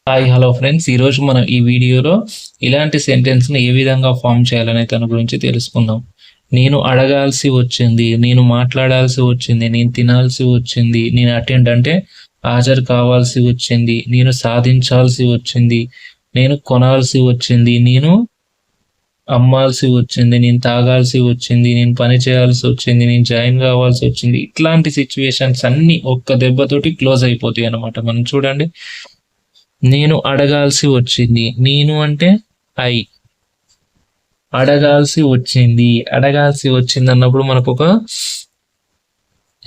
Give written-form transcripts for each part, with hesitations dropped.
Hi hello friends, ఈరోజు మనం ఈ వీడియోలో ఇలాంటి సెంటెన్స్ని ఏ విధంగా ఫామ్ చేయాలనే దాని గురించి తెలుసుకుందాం. నేను అడగాల్సి వచ్చింది, నేను మాట్లాడాల్సి వచ్చింది, నేను తినాల్సి వచ్చింది, నేను అటెండ్ అంటే హాజరు కావాల్సి వచ్చింది, నేను సాధించాల్సి వచ్చింది, నేను కొనాల్సి వచ్చింది, నేను అమ్మాల్సి వచ్చింది, నేను తాగాల్సి వచ్చింది, నేను పని చేయాల్సి వచ్చింది, నేను జాయిన్ కావాల్సి వచ్చింది. ఇట్లాంటి సిచ్యువేషన్స్ అన్నీ ఒక్క దెబ్బతోటి క్లోజ్ అయిపోతాయి అన్నమాట. మనం చూడండి, నేను అడగాల్సి వచ్చింది. నేను అంటే ఐ. అడగాల్సి వచ్చింది అన్నప్పుడు మనకు ఒక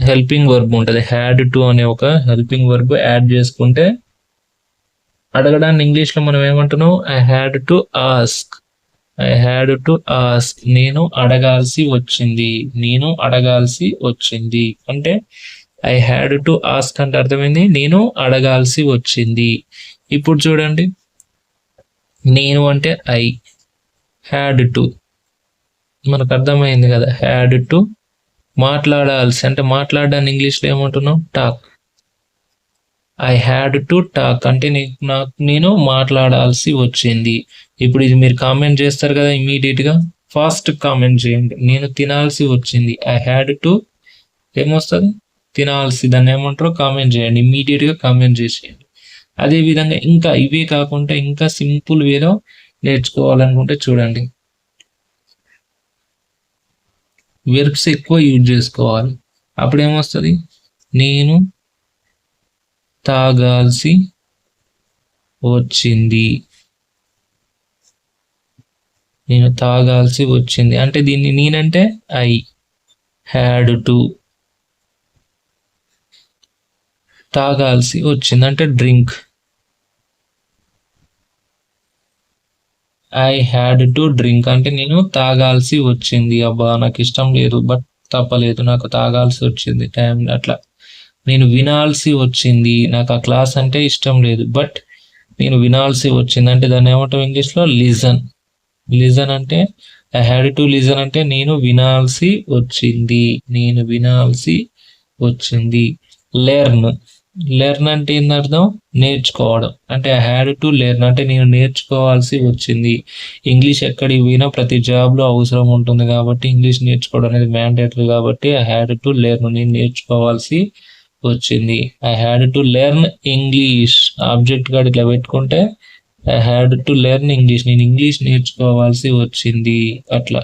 హెల్పింగ్ వర్బ్ ఉంటుంది. హ్యాడ్ టు అనే ఒక హెల్పింగ్ వర్బ్ యాడ్ చేసుకుంటే అడగడాన్ని ఇంగ్లీష్లో మనం ఏమంటున్నాం? I had to ask. నేను అడగాల్సి వచ్చింది అంటే ఐ హ్యాడ్ టు ఆస్క్ అంటే అర్థమైంది, నేను అడగాల్సి వచ్చింది. ఇప్పుడు చూడండి, నేను అంటే ఐ, హ్యాడ్ టు మనకు అర్థమైంది కదా. హ్యాడ్ టు మాట్లాడాల్సి అంటే మాట్లాడడాన్ని ఇంగ్లీష్లో ఏమంటున్నాం? Talk. I had to talk అంటే నేను మాట్లాడాల్సి వచ్చింది. ఇప్పుడు ఇది మీరు కామెంట్ చేస్తారు కదా, ఇమీడియట్గా ఫాస్ట్ కామెంట్ చేయండి. నేను తినాల్సి వచ్చింది, ఐ హ్యాడ్ టు ఏమొస్తుంది? తినాల్సి. దాన్ని ఏమంటారో కామెంట్ చేయండి, ఇమీడియట్గా కామెంట్ చేసేయండి. అదేవిధంగా ఇంకా ఇవే కాకుండా ఇంకా సింపుల్ వేలో నేర్చుకోవాలనుకుంటే చూడండి, వెర్బ్స్ ఎక్కువ యూజ్ చేసుకోవాలి. అప్పుడు ఏమొస్తుంది? నేను తాగాల్సి వచ్చింది. అంటే దీన్ని నేనంటే ఐ, హ్యాడ్ టు. తాగాల్సి వచ్చింది అంటే drink. I had to drink అంటే నేను తాగాల్సి వచ్చింది. అబ్బా నాకు ఇష్టం లేదు, బట్ తప్పలేదు, నాకు తాగాల్సి వచ్చింది టైం అట్లా. నేను వినాల్సి వచ్చింది, నాకు ఆ క్లాస్ అంటే ఇష్టం లేదు, బట్ నేను వినాల్సి వచ్చింది అంటే దాన్ని ఏమంటాం ఇంగ్లీష్లో? లిజన్. లిజన్ అంటే ఐ హ్యాడ్ టు లిజన్ అంటే నేను వినాల్సి వచ్చింది. లెర్న్ అంటే ఏంది అర్థం? నేర్చుకోవడం. అంటే ఐ హ్యాడ్ టు లెర్న్ అంటే నేను నేర్చుకోవాల్సి వచ్చింది. ఇంగ్లీష్ ఎక్కడికి పోయినా ప్రతి జాబ్లో అవసరం ఉంటుంది కాబట్టి ఇంగ్లీష్ నేర్చుకోవడం అనేది మ్యాండేటరీ కాబట్టి ఐ హ్యాడ్ టు లెర్న్, నేను నేర్చుకోవాల్సి వచ్చింది. I had to learn English. Object గార్డ్ ఇట్లా పెట్టుకుంటే I had to learn English, నేను ఇంగ్లీష్ నేర్చుకోవాల్సి వచ్చింది అట్లా.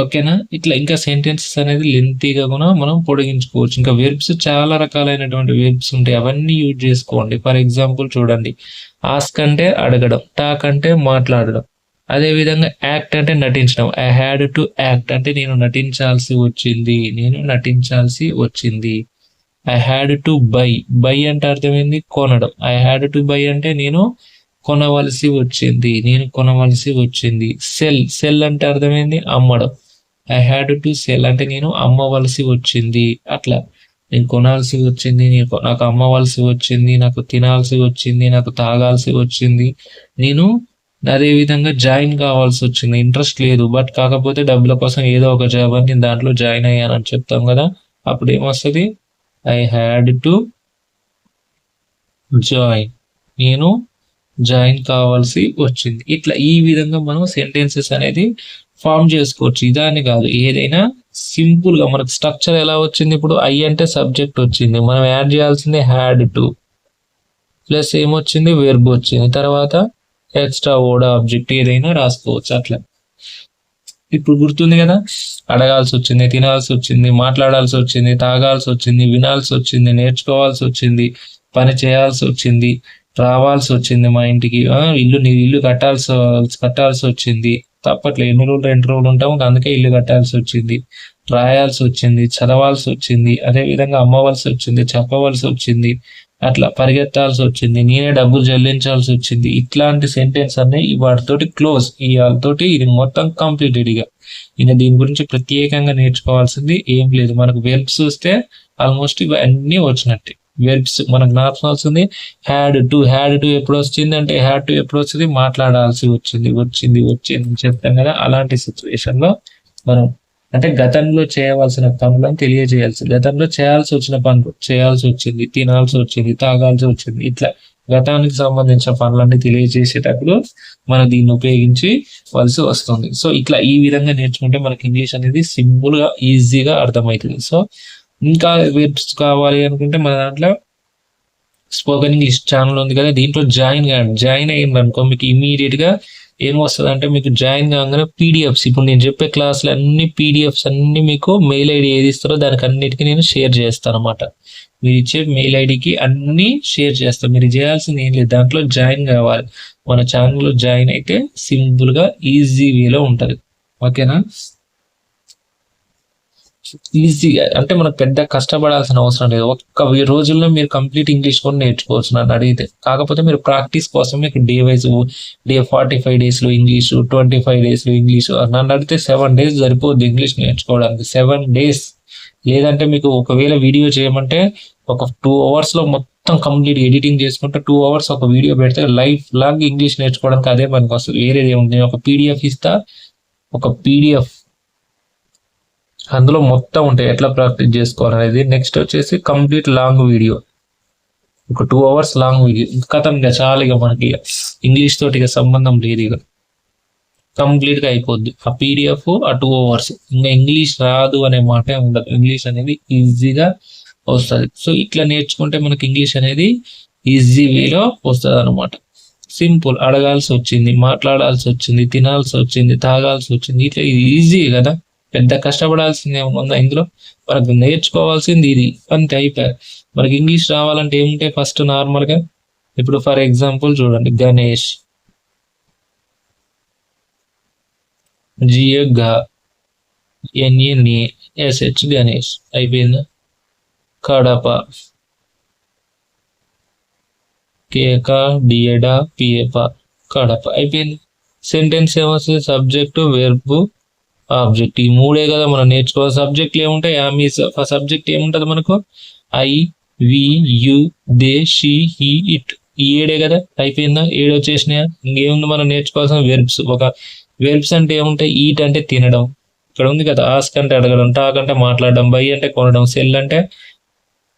ఓకేనా? ఇట్లా ఇంకా సెంటెన్సెస్ అనేది లెంతీగా కూడా మనం పొడిగించుకోవచ్చు. ఇంకా వెర్బ్స్ చాలా రకాలైనటువంటి వెర్బ్స్ ఉంటాయి, అవన్నీ యూజ్ చేసుకోండి. ఫర్ ఎగ్జాంపుల్ చూడండి, ఆస్క్ అంటే అడగడం, టాక్ అంటే మాట్లాడడం, అదేవిధంగా యాక్ట్ అంటే నటించడం. ఐ హ్యాడ్ టు యాక్ట్ అంటే నేను నటించాల్సి వచ్చింది. ఐ హ్యాడ్ టు బై అంటే అర్థమైంది కొనడం. ఐ హ్యాడ్ టు బై అంటే నేను కొనవలసి వచ్చింది. సెల్ అంటే అర్థమైంది అమ్మడం. ఐ హ్యాడ్ టు సెల్ అంటే నేను అమ్మవలసి వచ్చింది అట్లా. నేను కొనాల్సి వచ్చింది, నాకు అమ్మవలసి వచ్చింది, నాకు తినాల్సి వచ్చింది, నాకు తాగాల్సి వచ్చింది. నేను అదేవిధంగా జాయిన్ కావాల్సి వచ్చింది, ఇంట్రెస్ట్ లేదు బట్ కాకపోతే డబ్బుల కోసం ఏదో ఒక జాబ్ అని నేను దాంట్లో జాయిన్ అయ్యానని చెప్తాం కదా, అప్పుడు ఏమొస్తుంది? ఐ హ్యాడ్ టు జాయిన్, నేను జాయిన్ కావాల్సి వచ్చింది. ఇట్లా ఈ విధంగా మనం సెంటెన్సెస్ అనేది ఫామ్ చేసుకోవచ్చు. ఇదాని కాదు, ఏదైనా సింపుల్గా మనకు స్ట్రక్చర్ ఎలా వచ్చింది? ఇప్పుడు ఐ అంటే సబ్జెక్ట్ వచ్చింది, మనం యాడ్ చేయాల్సింది హ్యాడ్ టు, ప్లస్ ఏమొచ్చింది? వెర్బ్ వచ్చింది, తర్వాత ఎక్స్ట్రా వర్డ్ ఆబ్జెక్ట్ ఏదైనా రాసుకోవచ్చు అట్లా. ఇప్పుడు గుర్తుంది కదా, అడగాల్సి వచ్చింది, తినాల్సి వచ్చింది, మాట్లాడాల్సి వచ్చింది, తాగాల్సి వచ్చింది, వినాల్సి వచ్చింది, నేర్చుకోవాల్సి వచ్చింది, పని చేయాల్సి వచ్చింది, రావాల్సి వచ్చింది మా ఇంటికి, ఇల్లు కట్టాల్సి వచ్చింది. తప్పట్లే, ఎన్ని రోజులు 2 రోజులు ఉంటాము, అందుకే ఇల్లు కట్టాల్సి వచ్చింది. రాయాల్సి వచ్చింది, చదవాల్సి వచ్చింది, అదేవిధంగా అమ్మవలసి వచ్చింది, చెప్పవలసి వచ్చింది, అట్లా పరిగెత్తాల్సి వచ్చింది, నేనే డబ్బులు చెల్లించాల్సి వచ్చింది. ఇట్లాంటి సెంటెన్స్ అన్ని వాటితోటి క్లోజ్, వాళ్ళతోటి ఇది మొత్తం కంప్లీటెడ్. ఇక దీని గురించి ప్రత్యేకంగా నేర్చుకోవాల్సింది ఏం లేదు. మనకు వెర్బ్స్ చూస్తే ఆల్మోస్ట్ ఇవన్నీ వచ్చినట్టే. వెర్బ్స్ మనకు నేర్చుకోవాల్సింది హ్యాడ్ టు ఎప్పుడు వచ్చింది అంటే హ్యాడ్ టు ఎప్పుడు వచ్చింది? మాట్లాడాల్సి వచ్చింది అని చెప్తాం కదా. అలాంటి సిచ్యువేషన్ లో మనం అంటే గతంలో చేయవలసిన పనులను తెలియజేయాల్సి, గతంలో చేయాల్సి వచ్చిన పనులు చేయాల్సి వచ్చింది, తినాల్సి వచ్చింది, తాగాల్సి వచ్చింది, ఇట్లా గతానికి సంబంధించిన పనులన్నీ తెలియజేసేటప్పుడు మనం దీన్ని ఉపయోగించి వలసి వస్తుంది. సో ఇట్లా ఈ విధంగా నేర్చుకుంటే మనకి ఇంగ్లీష్ అనేది సింపుల్ గా ఈజీగా అర్థమవుతుంది. సో ఇంకా వెబ్స్ కావాలి అనుకుంటే మన దాంట్లో స్పోకెన్ ఇంగ్లీష్ ఛానల్ ఉంది కదా, దీంట్లో జాయిన్ కాండి. జాయిన్ అయ్యింది అనుకో మీకు ఇమీడియట్ గా ఏమొస్తుంది అంటే, మీకు జాయిన్ కాగానే పీడిఎఫ్స్, ఇప్పుడు నేను చెప్పే క్లాసులు అన్ని పీడిఎఫ్స్ అన్ని మీకు మెయిల్ ఐడి ఏది ఇస్తారో దానికి అన్నిటికీ నేను షేర్ చేస్తాను అనమాట. మీరు ఇచ్చే మెయిల్ ఐడికి అన్ని షేర్ చేస్తాను. మీరు చేయాల్సింది ఏం లేదు, దాంట్లో జాయిన్ కావాలి. మన ఛానల్లో జాయిన్ అయితే సింపుల్ గా ఈజీ వేలో ఉంటుంది. ఓకేనా? ఈజీగా అంటే మనకు పెద్ద కష్టపడాల్సిన అవసరం లేదు. ఒక్క రోజుల్లో మీరు కంప్లీట్ ఇంగ్లీష్ కూడా నేర్చుకోవచ్చు నన్ను అడిగితే. కాకపోతే మీరు ప్రాక్టీస్ కోసం మీకు డే వైజ్, డే 45 డేస్లో ఇంగ్లీషు, 25 డేస్లో ఇంగ్లీషు, నన్ను అడిగితే 7 డేస్ సరిపోద్ది ఇంగ్లీష్ నేర్చుకోవడానికి. 7 డేస్. లేదంటే మీకు ఒకవేళ వీడియో చేయమంటే ఒక 2 అవర్స్లో మొత్తం కంప్లీట్ ఎడిటింగ్ చేసుకుంటే 2 అవర్స్ ఒక వీడియో పెడితే లైఫ్ లాంగ్ ఇంగ్లీష్ నేర్చుకోవడానికి అదే పనికి వస్తుంది. వేరేది ఏముంది? నేను ఒక పీడిఎఫ్ ఇస్తా, ఒక పీడిఎఫ్ అందులో మొత్తం ఉంటాయి ఎట్లా ప్రాక్టీస్ చేసుకోవాలనేది. నెక్స్ట్ వచ్చేసి కంప్లీట్ లాంగ్ వీడియో, ఒక 2 అవర్స్ లాంగ్ వీడియో. కథం ఇక చాలు, ఇక మనకి ఇంగ్లీష్ తోటి ఇక సంబంధం లేదు, ఇక కంప్లీట్ గా అయిపోద్ది ఆ పీడిఎఫ్, ఆ 2 అవర్స్. ఇంకా ఇంగ్లీష్ రాదు అనే మాటే ఉండదు, ఇంగ్లీష్ అనేది ఈజీగా వస్తుంది. సో ఇట్లా నేర్చుకుంటే మనకి ఇంగ్లీష్ అనేది ఈజీ వేలో వస్తుంది అనమాట. సింపుల్. అడగాల్సి వచ్చింది, మాట్లాడాల్సి వచ్చింది, తినాల్సి వచ్చింది, తాగాల్సి వచ్చింది, ఇట్లా ఈజీ కదా, పెద్ద కష్టపడాల్సింది ఏముందా ఇందులో? మనకు నేర్చుకోవాల్సింది ఇది, అంతే, అయిపోయారు. మనకి ఇంగ్లీష్ రావాలంటే ఏముంటాయి ఫస్ట్ నార్మల్గా? ఇప్పుడు ఫర్ ఎగ్జాంపుల్ చూడండి, గణేష్, GANESH గణేష్ అయిపోయిందా? కడప, KDPA కడప అయిపోయింది. సెంటెన్స్ ఏమొస్తుంది? Subject, verb, object. ఈ 3 కదా మనం నేర్చుకోవాలి. సబ్జెక్ట్లు ఏముంటాయి? సబ్జెక్ట్ ఏముంటది మనకు? I, we, you, they, she, he, it. ఈ 7 కదా, అయిపోయిందా? 7 వచ్చేసినాయా? ఇంకేముంది మనం నేర్చుకోవాల్సిన? వెర్బ్స్. ఒక వెర్బ్స్ అంటే ఏముంటాయి? ఈట్ అంటే తినడం, ఇక్కడ ఉంది కదా. ఆస్క్ అంటే అడగడం, టాక్ అంటే మాట్లాడడం, బై అంటే కొనడం, సెల్ అంటే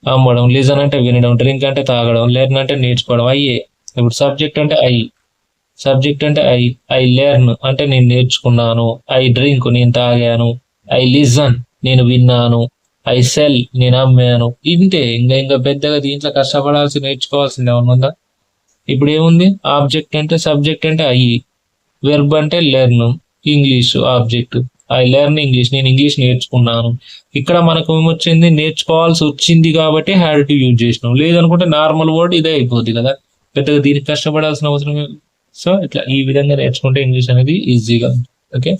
అమ్మడం, లిజన్ అంటే వినడం, డ్రింక్ అంటే తాగడం, లెర్న్ అంటే నేర్చుకోవడం. అయ్యే. ఇప్పుడు సబ్జెక్ట్ అంటే ఐ లెర్న్ అంటే నేను నేర్చుకున్నాను, ఐ డ్రింక్ నేను తాగాను, ఐ లిజన్ నేను విన్నాను, ఐ సెల్ నేను అమ్మాను. ఇంతే. ఇంకా పెద్దగా దీంట్లో కష్టపడాల్సి నేర్చుకోవాల్సింది ఏమన్నా ఉందా? ఇప్పుడు ఏముంది? ఆబ్జెక్ట్ అంటే, సబ్జెక్ట్ అంటే ఐ, వెర్బ్ అంటే learn, English object, I learn English నేను ఇంగ్లీష్ నేర్చుకున్నాను. ఇక్కడ మనకు ఏమొచ్చింది? నేర్చుకోవాల్సి వచ్చింది కాబట్టి హ్యాడ్ టు యూజ్ చేసినాం. లేదనుకుంటే నార్మల్ వర్డ్ ఇదే అయిపోద్ది కదా, పెద్దగా దీనికి కష్టపడాల్సిన అవసరం. సో ఇట్లా ఈ విధంగా నేర్చుకుంటే ఇంగ్లీష్ అనేది ఈజీగా. ఓకే,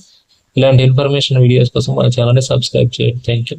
ఇలాంటి ఇన్ఫర్మేషన్ వీడియోస్ కోసం మన ఛానల్ని సబ్స్క్రైబ్ చేయండి. Thank you.